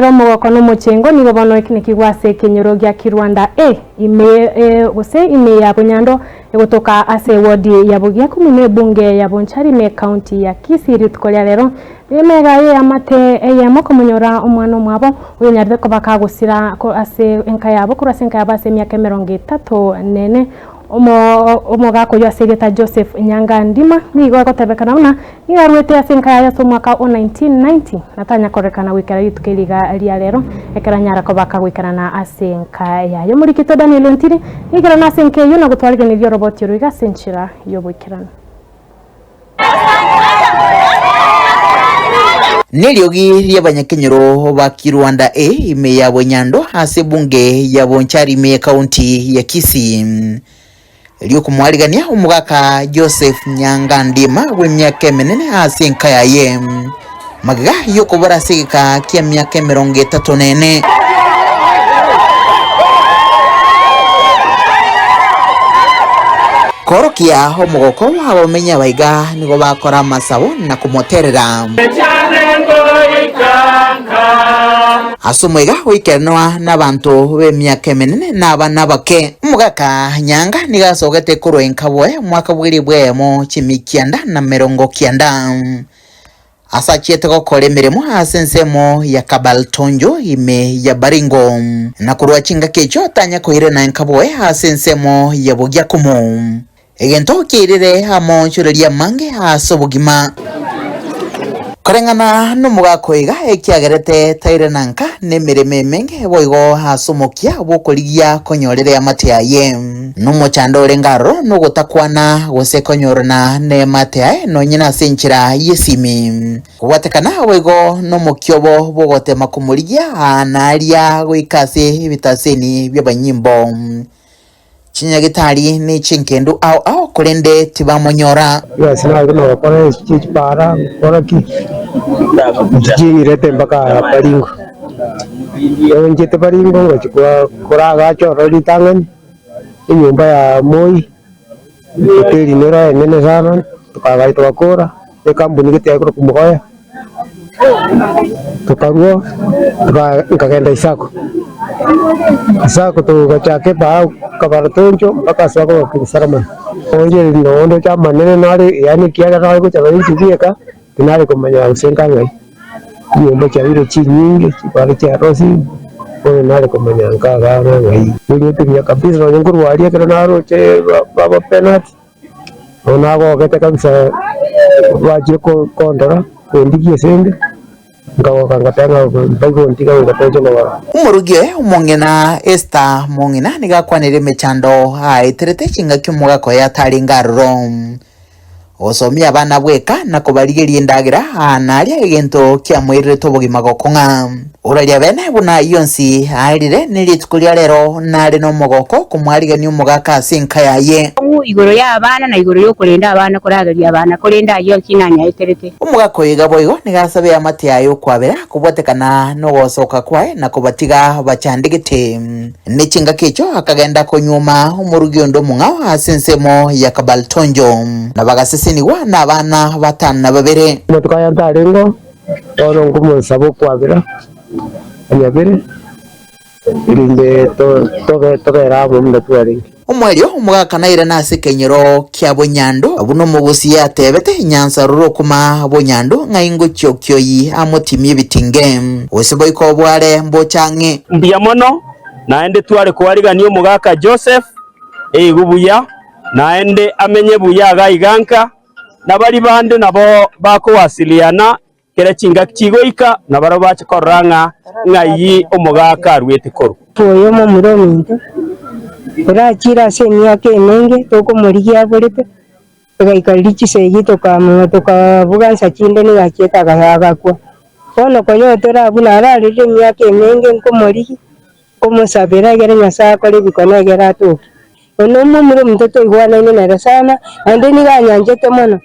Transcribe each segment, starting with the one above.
Romo kono mochengo ni gobono ikini kigwase kenyoro gya Kirwanda ime ya Bunyando egotoka ase wodi ya Bugia kumine bunge ya Bonchari me county ya Kisii ritukolya lero mega ye amate ya moko munyora omwana mwabo uyenyarde ko bakagusira ko ase enka yabo kurase enka yabase myaka 30 nene omogako yo segeta Joseph Nyangandima nigo gotebekana una igarwete asenka ya so mwaka 1990 natanya korekana wikara yitukeliga lia lero ekera nyara ko bakagwikana na asenka ya yo muri kito Daniel Ntiri igara na asenka yo na gutwarige ni byo robot yo iga senchira yo bwikirana Neliogi lyabanyakenyero ba Kirwanda ime ya Bunyando ase bunge ya Bonchari me county ya Kisii Elio kumwaligania umugaka Joseph Nyangandima w'emyaka minene ase enka yaye magaga yo kubara sigika kya myaka 34 korokia omugoko abamenya baiga nigo bakora masabo na kumoterera asumwega wikenwa n'abantu b'emyaka minene n'abana bake umugaka Nyanga nigasogete kuroenka bwe mwaka bwiri bwemo chimikianda na merongo kianda asachiete gukora emirimo asensemo ya Kabaltonjo ime ya Baringo na kurwa chinga kecho tanya koire na enkabwe asensemo ya Bugia kumu egento kirire amonchureria mange asobugima Korengana n'umugako iga ekiagerete taire nanka nemireme menge boigo hasomokia bokoligia konyorere amate yaye n'umuchando rengaro no gutakwana gose konyorana ne mate yaye no nyina senchira yesimi kubatekana boigo no mukyobo bogote makumuligia analia goikase bitaseni by'abanyimbo Chinyagitari ni chinkendu au kulende tibamonyora yasina no kore chichpara kora ki jingirete mpaka Baringo njete Baringo ngachukua kuraga choro litangan nyumba ya Moi hoteli nera nene sana tukaga itwakora ekambuni gite kuro kumugoya tukarua tukagenda Isako tukachake ba Kabartonjo mpaka sako Kisaraman onje no chama nene nari yani kiaga na ko chabari chibieka tinari kumanya usenga ngai nyumba chabiro chinyingi chipare cha rosi ko nari kumanya ngaga ngai ndio tumia kabisa na nguru walia kana naro che baba penalty ona go kete kabisa waje ko kondora ndigie sende umurugie umongena Esther mongena nigakwanire mechando aiterete chinga kyumugako ya taringarro osomia abana bweka na kubarigerie ndagira analia egento kya mwirire tobugima gokonga uralia bene buna yonsi airire niritukulia lero nari no mogoko kumwarigania umugaka asenka yaye igoro ya abana na igoro yo kurenda abana kurageria abana kurenda yo kinanya iterete umugako yiga boigo nigasabe amate yayo kwabera kubotekana no gosoka kwae na kubatiga bachandigite nichinga kecho akagenda konyuma umurugio ndo mungao asensemo ya Kabaltonjo na bagaseseniwa na abana batanu na babere mutukaya ndarengo ono ngumusabo kwabera anyabere irinde to rabo mndatwari umwelio umugaka naire nase kenyero kya Bunyando abuno mugusi yatebete nyanza ruro kuma Bunyando ngaingo kyokyoyi amutimye bitinge oseboy ko bware mbochange mbia mono naende tware kwarigania umugaka Joseph gubuya naende amenye buya gaiganka nabari bande nabo bakowasiliana kera chinga kigoika nabaro bachikoranga ngayi umugaka rwete koro toyo mo murominto urachira se myaka emenge toko murigia burete gaikarichi seyi tokavuga nsachinde ni gacheta gagakwa kono konyotora abuna ararire myaka emenge nkomorigi komusabira gere nyasa akore bikona gera toki ono mo murominto toigwana ni nera sana ande ni ganyanjete mono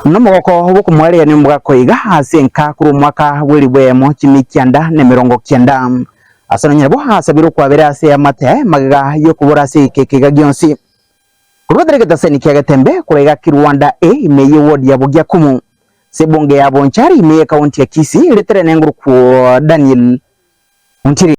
nomugoko bokumwarega ni umugako iga asenka kuri mwaka bweri bwemo chimikianda ne 90 asana nyabo hasabiro kwabera ase amate magaga yo kubura ase kekega gyonsi kurudere gaseni kyaga tembe kurega Kirwanda imeye wodi ya Bugia kumu sebonge ya Bonchari imeye county ya Kisii letere nenguru kwa Daniel Muntiri